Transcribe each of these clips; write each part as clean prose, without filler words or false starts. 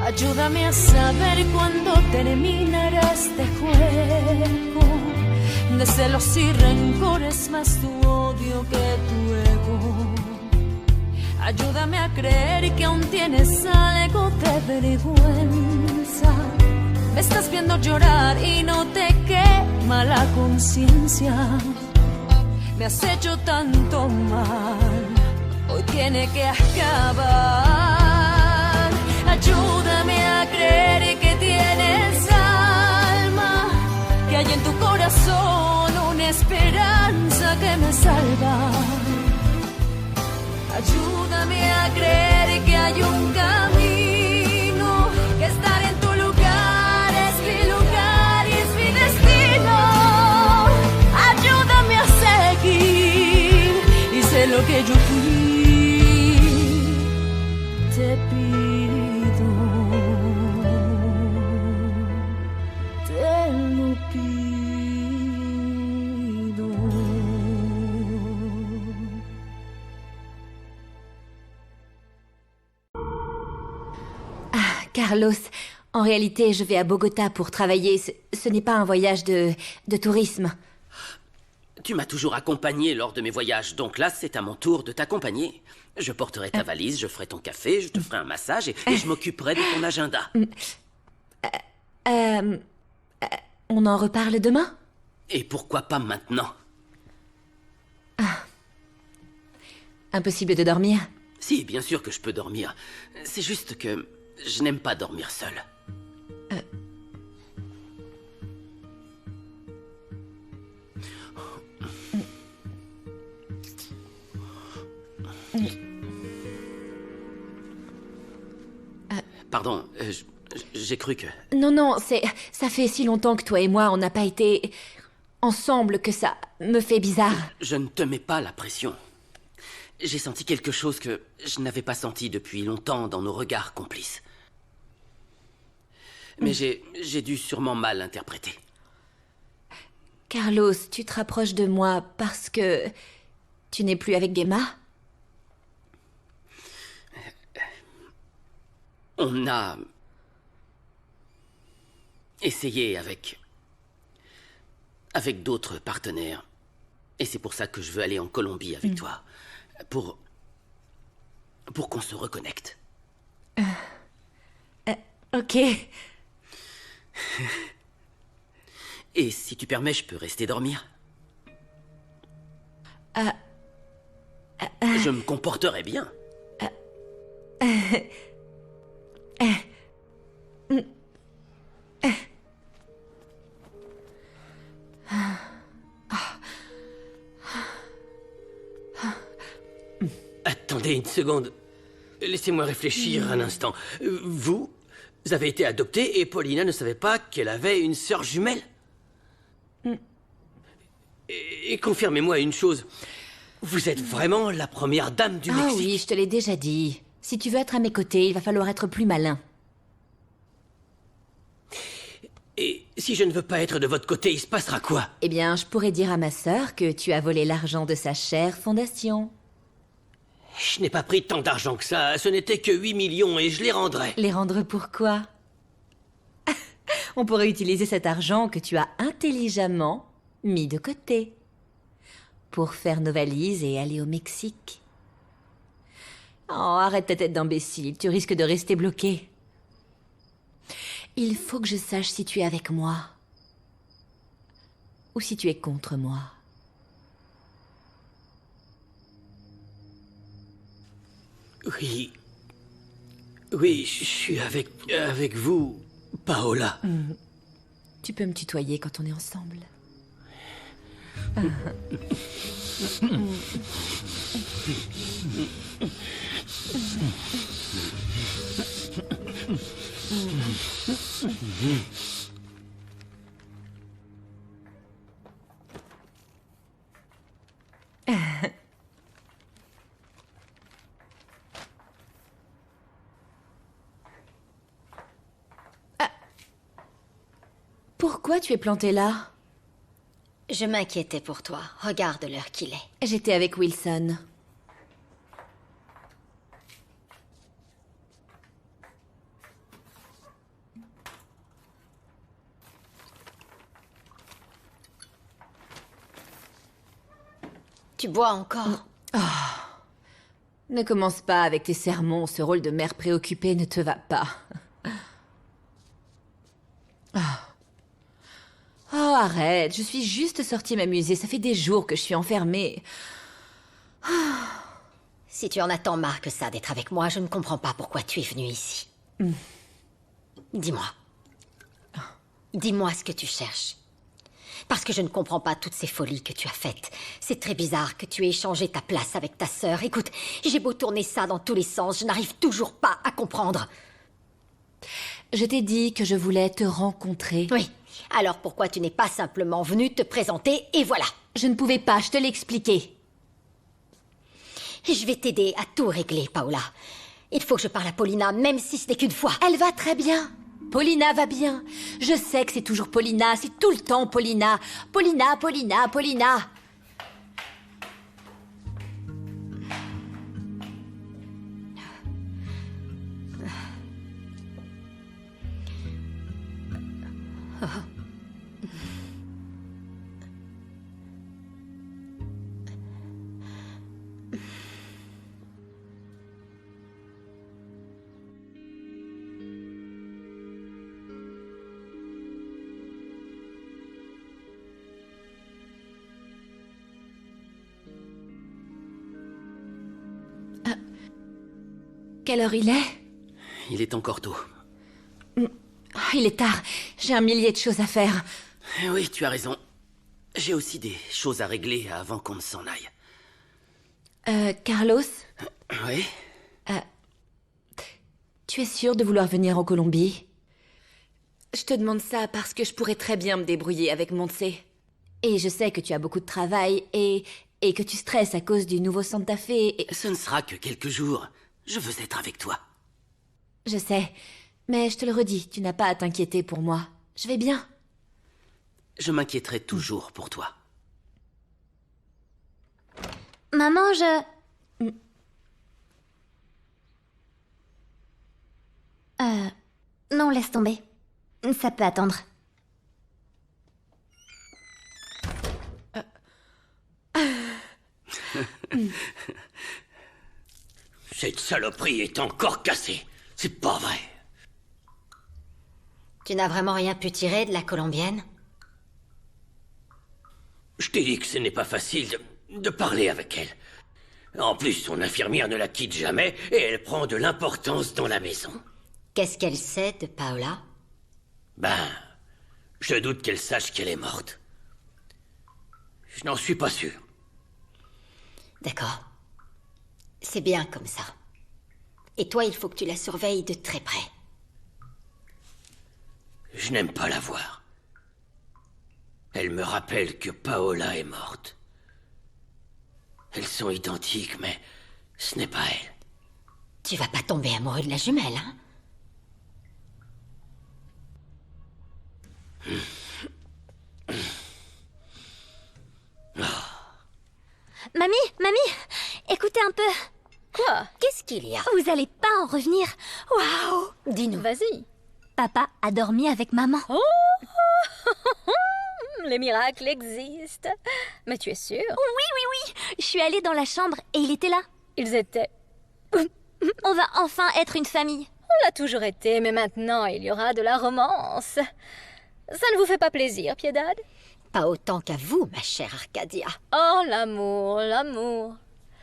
Ayúdame a saber cuándo terminará este juego de celos y rencores, más tu odio que tu ego. Ayúdame a creer que aún tienes algo de vergüenza. Me estás viendo llorar y no te quema la conciencia. Me has hecho tanto mal, hoy tiene que acabar. Ayúdame a creer que tienes alma, que hay en tu corazón una esperanza que me salva. Ayúdame a creer que hay un camino, que estar en tu lugar es mi lugar y es mi destino. Ayúdame a seguir y sé lo que yo fui. Te pido, te lo pido. Carlos, en réalité, je vais à Bogota pour travailler. Ce n'est pas un voyage de tourisme. Tu m'as toujours accompagné lors de mes voyages, donc là, c'est à mon tour de t'accompagner. Je porterai ta valise, je ferai ton café, je te ferai un massage et je m'occuperai de ton agenda. On en reparle demain? Et pourquoi pas maintenant? Impossible de dormir? Si, bien sûr que je peux dormir. C'est juste que je n'aime pas dormir seul. Pardon, j'ai cru que... Non, ça fait si longtemps que toi et moi, on n'a pas été ensemble que ça me fait bizarre. Je ne te mets pas la pression. J'ai senti quelque chose que je n'avais pas senti depuis longtemps dans nos regards complices. Mais j'ai dû sûrement mal interpréter. Carlos, tu te rapproches de moi parce que tu n'es plus avec Gemma? On a essayé avec d'autres partenaires. Et c'est pour ça que je veux aller en Colombie avec toi. Pour qu'on se reconnecte. Ok. Et si tu permets, je peux rester dormir? Je me comporterai bien. Attendez une seconde. Laissez-moi réfléchir un instant. Vous avez été adopté et Paulina ne savait pas qu'elle avait une sœur jumelle? Et confirmez-moi une chose. Vous êtes vraiment la première dame du Mexique? Ah oui, je te l'ai déjà dit. Si tu veux être à mes côtés, il va falloir être plus malin. Et si je ne veux pas être de votre côté, il se passera quoi? Eh bien, je pourrais dire à ma sœur que tu as volé l'argent de sa chère fondation. Je n'ai pas pris tant d'argent que ça. Ce n'était que 8 millions et je les rendrai. Les rendre pourquoi? On pourrait utiliser cet argent que tu as intelligemment mis de côté pour faire nos valises et aller au Mexique. Oh, arrête ta tête d'imbécile, tu risques de rester bloqué. Il faut que je sache si tu es avec moi ou si tu es contre moi. Oui, je suis avec vous, Paola. Tu peux me tutoyer quand on est ensemble. Pourquoi tu es planté là? Je m'inquiétais pour toi. Regarde l'heure qu'il est. J'étais avec Wilson. Tu bois encore? Ne commence pas avec tes sermons, ce rôle de mère préoccupée ne te va pas. Oh, arrête, je suis juste sortie m'amuser, ça fait des jours que je suis enfermée. Si tu en as tant marre que ça d'être avec moi, je ne comprends pas pourquoi tu es venu ici. Dis-moi. Dis-moi ce que tu cherches. Parce que je ne comprends pas toutes ces folies que tu as faites. C'est très bizarre que tu aies échangé ta place avec ta sœur. Écoute, j'ai beau tourner ça dans tous les sens, je n'arrive toujours pas à comprendre. Je t'ai dit que je voulais te rencontrer. Oui. Alors pourquoi tu n'es pas simplement venu te présenter et voilà? Je ne pouvais pas, je te l'ai expliqué. Je vais t'aider à tout régler, Paola. Il faut que je parle à Paulina, même si ce n'est qu'une fois. Elle va très bien. Paulina va bien. Je sais que c'est toujours Paulina, c'est tout le temps Paulina. Paulina, Paulina, Paulina. Quelle heure il est? Il est encore tôt. Il est tard. J'ai un millier de choses à faire. Oui, tu as raison. J'ai aussi des choses à régler avant qu'on ne s'en aille. Carlos, Oui? tu es sûr de vouloir venir en Colombie? Je te demande ça parce que je pourrais très bien me débrouiller avec Montse. Et je sais que tu as beaucoup de travail et que tu stresses à cause du nouveau Santa Fe et... Ce ne sera que quelques jours. Je veux être avec toi. Je sais, mais je te le redis, tu n'as pas à t'inquiéter pour moi. Je vais bien. Je m'inquiéterai toujours pour toi. Maman, je... Non, laisse tomber. Ça peut attendre. Cette saloperie est encore cassée. C'est pas vrai. Tu n'as vraiment rien pu tirer de la colombienne? Je t'ai dit que ce n'est pas facile de parler avec elle. En plus, son infirmière ne la quitte jamais et elle prend de l'importance dans la maison. Qu'est-ce qu'elle sait de Paola? Ben, je doute qu'elle sache qu'elle est morte. Je n'en suis pas sûr. D'accord. C'est bien comme ça. Et toi, il faut que tu la surveilles de très près. Je n'aime pas la voir. Elle me rappelle que Paola est morte. Elles sont identiques, mais ce n'est pas elle. Tu vas pas tomber amoureux de la jumelle, hein? Mamie, écoutez un peu. Quoi? Qu'est-ce qu'il y a? Vous allez pas en revenir. Waouh! Dis-nous. Vas-y. Papa a dormi avec maman. Oh les miracles existent. Mais tu es sûre? Oui. Je suis allée dans la chambre et il était là. Ils étaient... On va enfin être une famille. On l'a toujours été, mais maintenant il y aura de la romance. Ça ne vous fait pas plaisir, Piedad? Pas autant qu'à vous, ma chère Arcadia. Oh, l'amour, l'amour.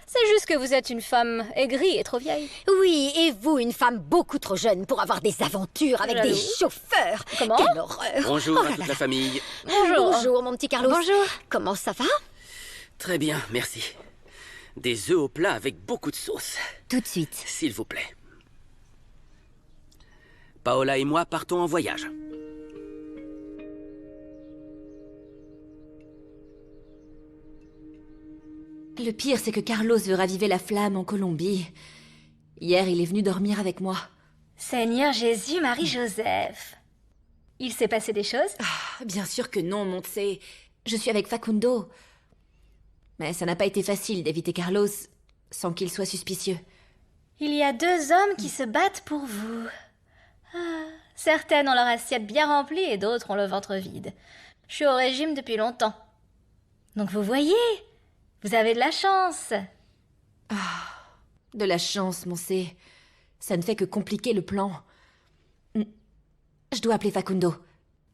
C'est juste que vous êtes une femme aigrie et trop vieille. Oui, et vous, une femme beaucoup trop jeune pour avoir des aventures avec des Jaloux. chauffeurs. Comment? Quelle horreur. Bonjour Oh à là toute là. la famille. Bonjour. Bonjour, mon petit Carlos. Bonjour. Comment ça va? Très bien, merci. Des œufs au plat avec beaucoup de sauce. Tout de suite. S'il vous plaît. Paola et moi partons en voyage. Le pire, c'est que Carlos veut raviver la flamme en Colombie. Hier, il est venu dormir avec moi. Seigneur Jésus, Marie-Joseph. Il s'est passé des choses? Bien sûr que non, Montse. Je suis avec Facundo. Mais ça n'a pas été facile d'éviter Carlos sans qu'il soit suspicieux. Il y a 2 hommes qui se battent pour vous. Certaines ont leur assiette bien remplie et d'autres ont le ventre vide. Je suis au régime depuis longtemps. Donc vous voyez Vous avez de la chance. De la chance, Monse. Ça ne fait que compliquer le plan. Je dois appeler Facundo.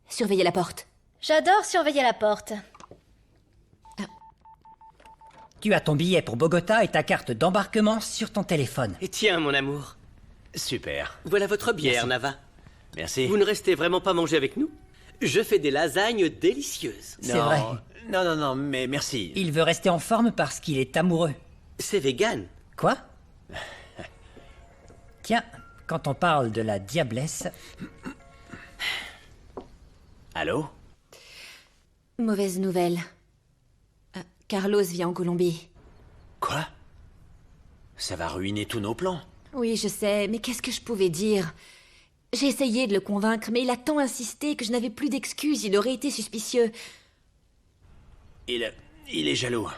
Surveillez la porte. J'adore surveiller la porte. Tu as ton billet pour Bogota et ta carte d'embarquement sur ton téléphone. Et tiens, mon amour, Super. voilà votre bière, Merci. Nava. Merci. Vous ne restez vraiment pas manger avec nous? Je fais des lasagnes délicieuses. C'est vrai. Non, mais merci. Il veut rester en forme parce qu'il est amoureux. C'est vegan. Quoi? Tiens, quand on parle de la diablesse... Allô? Mauvaise nouvelle. Carlos vient en Colombie. Quoi? Ça va ruiner tous nos plans. Oui, je sais, mais qu'est-ce que je pouvais dire? J'ai essayé de le convaincre, mais il a tant insisté que je n'avais plus d'excuses. Il aurait été suspicieux. Il est jaloux.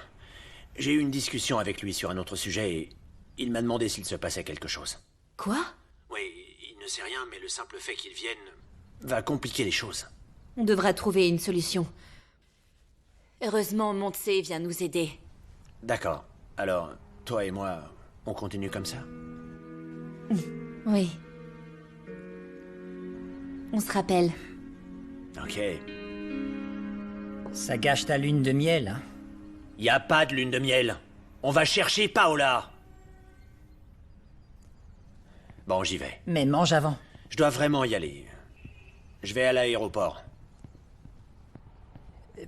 J'ai eu une discussion avec lui sur un autre sujet et il m'a demandé s'il se passait quelque chose. Quoi? Oui, il ne sait rien, mais le simple fait qu'il vienne va compliquer les choses. On devra trouver une solution. Heureusement, Montse vient nous aider. D'accord. Alors, toi et moi, on continue comme ça? Oui. On se rappelle. Ok. Ça gâche ta lune de miel, hein? Y a pas de lune de miel. On va chercher Paola. Bon, j'y vais. Mais mange avant. Je dois vraiment y aller. Je vais à l'aéroport.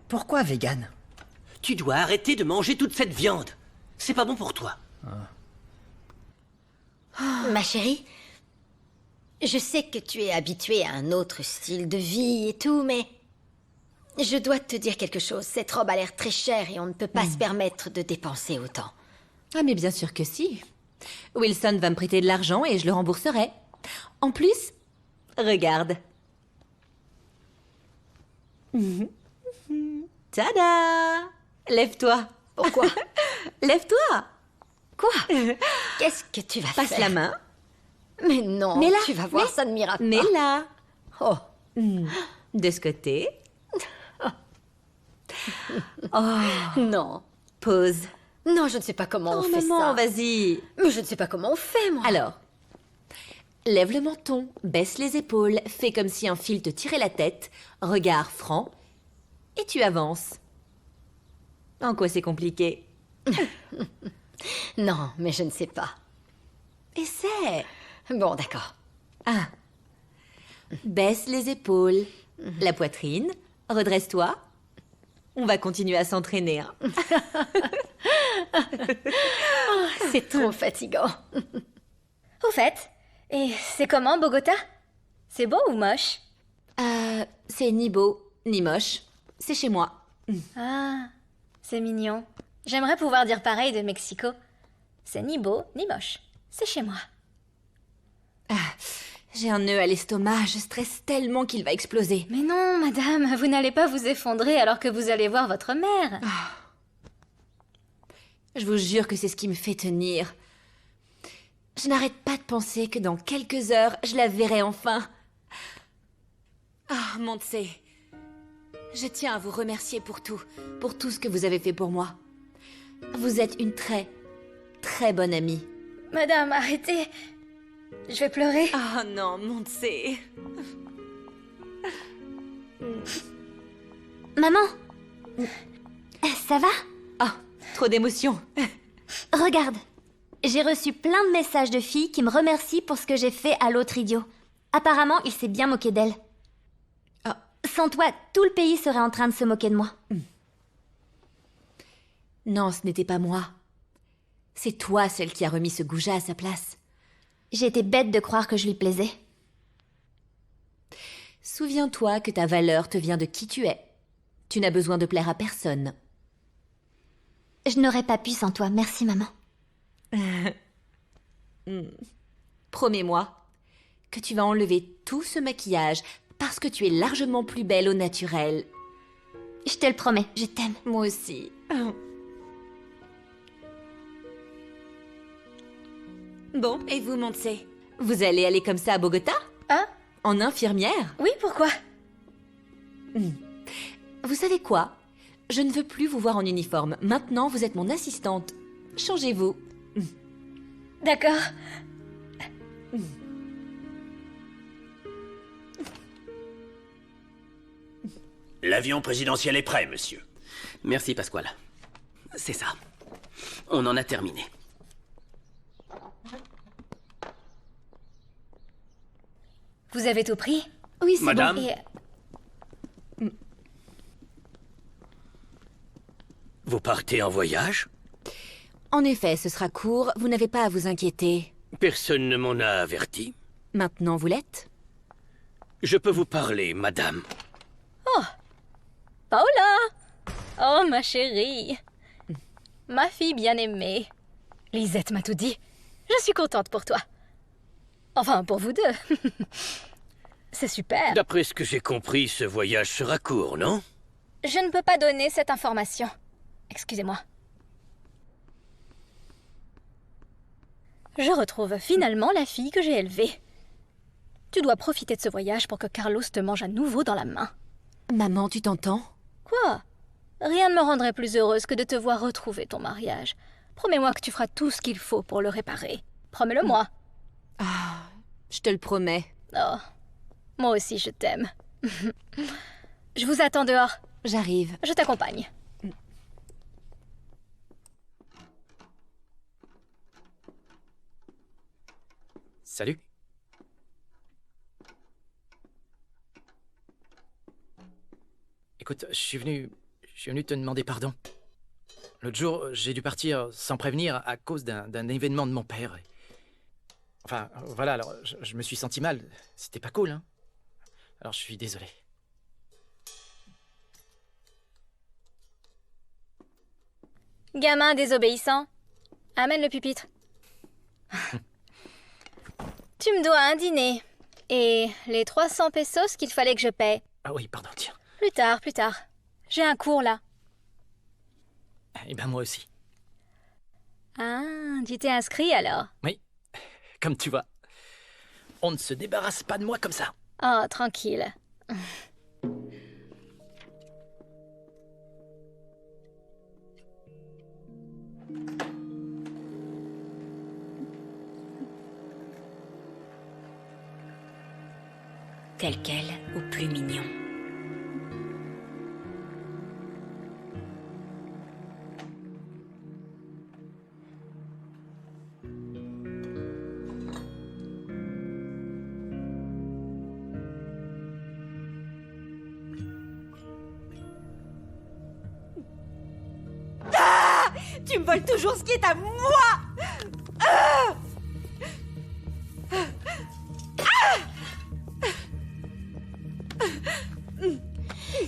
Pourquoi vegan? Tu dois arrêter de manger toute cette viande. C'est pas bon pour toi. Ma chérie, je sais que tu es habituée à un autre style de vie et tout, mais je dois te dire quelque chose. Cette robe a l'air très chère et on ne peut pas se permettre de dépenser autant. Ah, mais bien sûr que si. Wilson va me prêter de l'argent et je le rembourserai. En plus, regarde. Tada! Lève-toi. Pourquoi? Lève-toi. Quoi? Qu'est-ce que tu vas Passe faire? la main. Mais non, Mets-la. tu vas voir, ça ne m'ira pas. Mets-la. Oh, De ce côté. non. Pause. Non, je ne sais pas comment on Oh, fait maman, ça. vas-y. Mais je ne sais pas comment on fait, moi. Alors, lève le menton, baisse les épaules, fais comme si un fil te tirait la tête, regard franc, et tu avances. En quoi c'est compliqué? Non, mais je ne sais pas. Essaie. Bon, d'accord. Ah. Baisse les épaules, la poitrine, redresse-toi. On va continuer à s'entraîner. Hein. C'est trop fatigant. Au fait, et c'est comment Bogota? C'est beau ou moche? C'est ni beau, ni moche. C'est chez moi. Ah, c'est mignon. J'aimerais pouvoir dire pareil de Mexico. C'est ni beau, ni moche. C'est chez moi. J'ai un nœud à l'estomac, je stresse tellement qu'il va exploser. Mais non, madame, vous n'allez pas vous effondrer alors que vous allez voir votre mère. Je vous jure que c'est ce qui me fait tenir. Je n'arrête pas de penser que dans quelques heures, je la verrai enfin. Ah, Montse, je tiens à vous remercier pour tout ce que vous avez fait pour moi. Vous êtes une très, très bonne amie. Madame, arrêtez. Je vais pleurer. Oh non, Montse. Maman, ça va? Ah, trop d'émotions. Regarde, j'ai reçu plein de messages de filles qui me remercient pour ce que j'ai fait à l'autre idiot. Apparemment, il s'est bien moqué d'elle. Ah. Sans toi, tout le pays serait en train de se moquer de moi. Non, ce n'était pas moi. C'est toi celle qui a remis ce goujat à sa place. J'ai été bête de croire que je lui plaisais. Souviens-toi que ta valeur te vient de qui tu es. Tu n'as besoin de plaire à personne. Je n'aurais pas pu sans toi, merci maman. Promets-moi que tu vas enlever tout ce maquillage parce que tu es largement plus belle au naturel. Je te le promets, je t'aime. Moi aussi. Bon, et vous, Montse? Vous allez aller comme ça à Bogota? Ah? En infirmière? Oui, pourquoi? Vous savez quoi? Je ne veux plus vous voir en uniforme. Maintenant, vous êtes mon assistante. Changez-vous. D'accord. L'avion présidentiel est prêt, monsieur. Merci, Pasquale. C'est ça. On en a terminé. Vous avez tout pris? Oui, c'est Madame? bon. Et... Vous partez en voyage? En effet, ce sera court. Vous n'avez pas à vous inquiéter. Personne ne m'en a averti. Maintenant, vous l'êtes? Je peux vous parler, madame. Paola! Oh, ma chérie. Ma fille bien-aimée. Lisette m'a tout dit. Je suis contente pour toi. Enfin, pour vous deux. C'est super. D'après ce que j'ai compris, ce voyage sera court, non? Je ne peux pas donner cette information. Excusez-moi. Je retrouve finalement la fille que j'ai élevée. Tu dois profiter de ce voyage pour que Carlos te mange à nouveau dans la main. Maman, tu t'entends? Quoi? Rien ne me rendrait plus heureuse que de te voir retrouver ton mariage. Promets-moi que tu feras tout ce qu'il faut pour le réparer. Promets-le-moi. Ah, je te le promets. Oh, moi aussi je t'aime. Je vous attends dehors. J'arrive. Je t'accompagne. Salut. Écoute, je suis venu te demander pardon. L'autre jour, j'ai dû partir sans prévenir à cause d'un événement de mon père. Enfin, voilà, alors je me suis senti mal. C'était pas cool, hein. Alors je suis désolé. Gamin désobéissant, amène le pupitre. Tu me dois un dîner. Et les 300 pesos qu'il fallait que je paie. Ah oui, pardon, tiens. Plus tard, plus tard. J'ai un cours là. Eh ben moi aussi. Ah, tu t'es inscrit alors? Oui, comme tu vois. On ne se débarrasse pas de moi comme ça. Oh, tranquille. Tel quel ou plus mignon. Ah! Tu me voles toujours ce qui est à moi! Ah!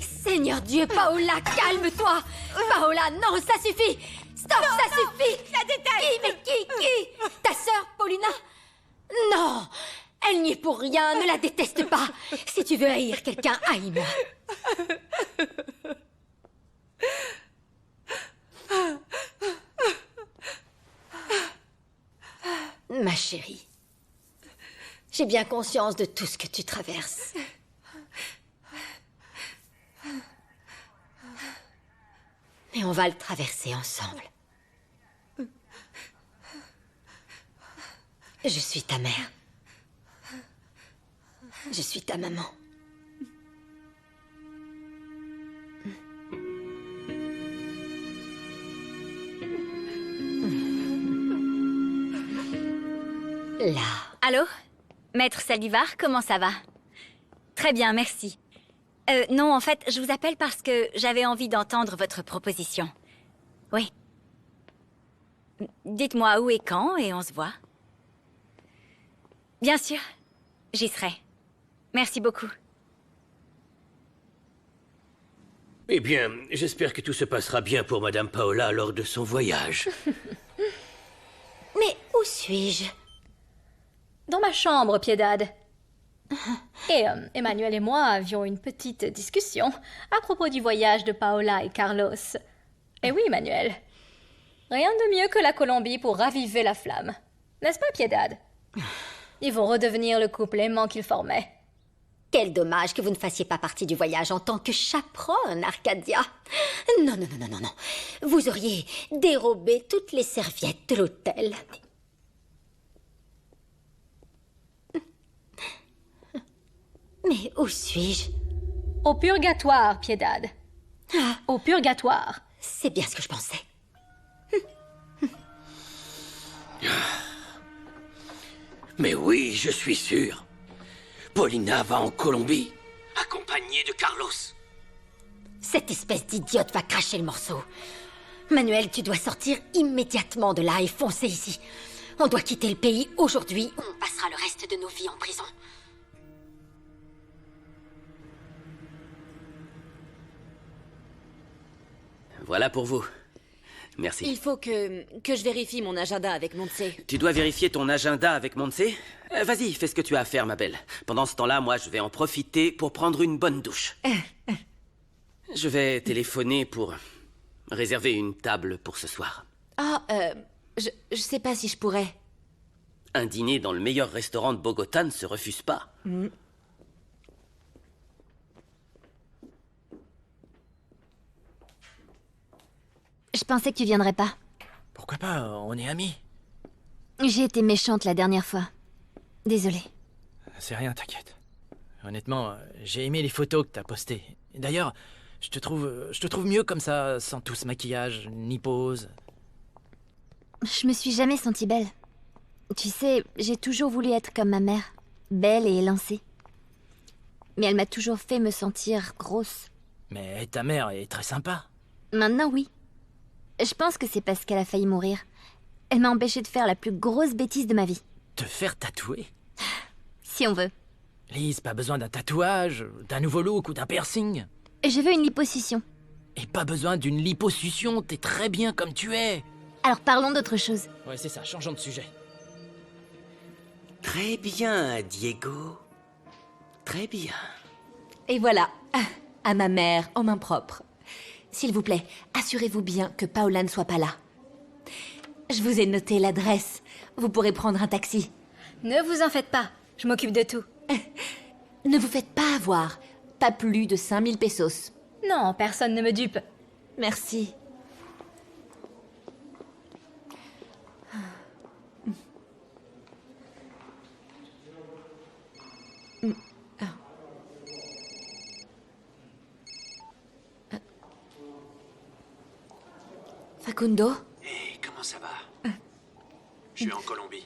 Seigneur Dieu, Paola, calme-toi! Paola, non, ça suffit! Stop, ça suffit! La déteste! Qui? Ta sœur, Paulina? Non! Elle n'y est pour rien, ne la déteste pas! Si tu veux haïr quelqu'un, haïs-moi! Ma chérie, j'ai bien conscience de tout ce que tu traverses. Mais on va le traverser ensemble. Je suis ta mère. Je suis ta maman. Là. Allô? Maître Salivar, comment ça va? Très bien, merci. Non, en fait, je vous appelle parce que j'avais envie d'entendre votre proposition. Oui. Dites-moi où et quand, et on se voit. Bien sûr, j'y serai. Merci beaucoup. Eh bien, j'espère que tout se passera bien pour Madame Paola lors de son voyage. Mais où suis-je? Dans ma chambre, Piedad. Et Emmanuel et moi avions une petite discussion à propos du voyage de Paola et Carlos. Et oui, Emmanuel. Rien de mieux que la Colombie pour raviver la flamme. N'est-ce pas, Piedad? Ils vont redevenir le couple aimant qu'ils formaient. Quel dommage que vous ne fassiez pas partie du voyage en tant que chaperonne, Arcadia. Non, non, non, non, non, non. Vous auriez dérobé toutes les serviettes de l'hôtel. Mais où suis-je? Au purgatoire, Piedad. Au purgatoire. C'est bien ce que je pensais. Mais oui, je suis sûr. Paulina va en Colombie, accompagnée de Carlos. Cette espèce d'idiote va cracher le morceau. Manuel, tu dois sortir immédiatement de là et foncer ici. On doit quitter le pays aujourd'hui ou on passera le reste de nos vies en prison. Voilà pour vous. Merci. Il faut que je vérifie mon agenda avec Montse. Tu dois vérifier ton agenda avec Montse? Vas-y, fais ce que tu as à faire, ma belle. Pendant ce temps-là, moi, je vais en profiter pour prendre une bonne douche. Je vais téléphoner pour réserver une table pour ce soir. Ah, je sais pas si je pourrais. Un dîner dans le meilleur restaurant de Bogota ne se refuse pas. Je pensais que tu viendrais pas. Pourquoi pas, on est amis. J'ai été méchante la dernière fois. Désolée. C'est rien, t'inquiète. Honnêtement, j'ai aimé les photos que t'as postées. D'ailleurs, je te trouve mieux comme ça, sans tout ce maquillage, ni pose. Je me suis jamais sentie belle. Tu sais, j'ai toujours voulu être comme ma mère, belle et élancée. Mais elle m'a toujours fait me sentir grosse. Mais ta mère est très sympa. Maintenant, oui. Je pense que c'est parce qu'elle a failli mourir. Elle m'a empêchée de faire la plus grosse bêtise de ma vie. Te faire tatouer? Si on veut. Lise, pas besoin d'un tatouage, d'un nouveau look ou d'un piercing. Je veux une liposuction. Et pas besoin d'une liposuction, t'es très bien comme tu es. Alors parlons d'autre chose. Ouais, c'est ça, changeons de sujet. Très bien, Diego. Très bien. Et voilà, à ma mère, en main propre. S'il vous plaît, assurez-vous bien que Paola ne soit pas là. Je vous ai noté l'adresse. Vous pourrez prendre un taxi. Ne vous en faites pas, je m'occupe de tout. Ne vous faites pas avoir. Pas plus de 5000 pesos. Non, personne ne me dupe. Merci. Facundo? Hé, comment ça va? Je suis en Colombie.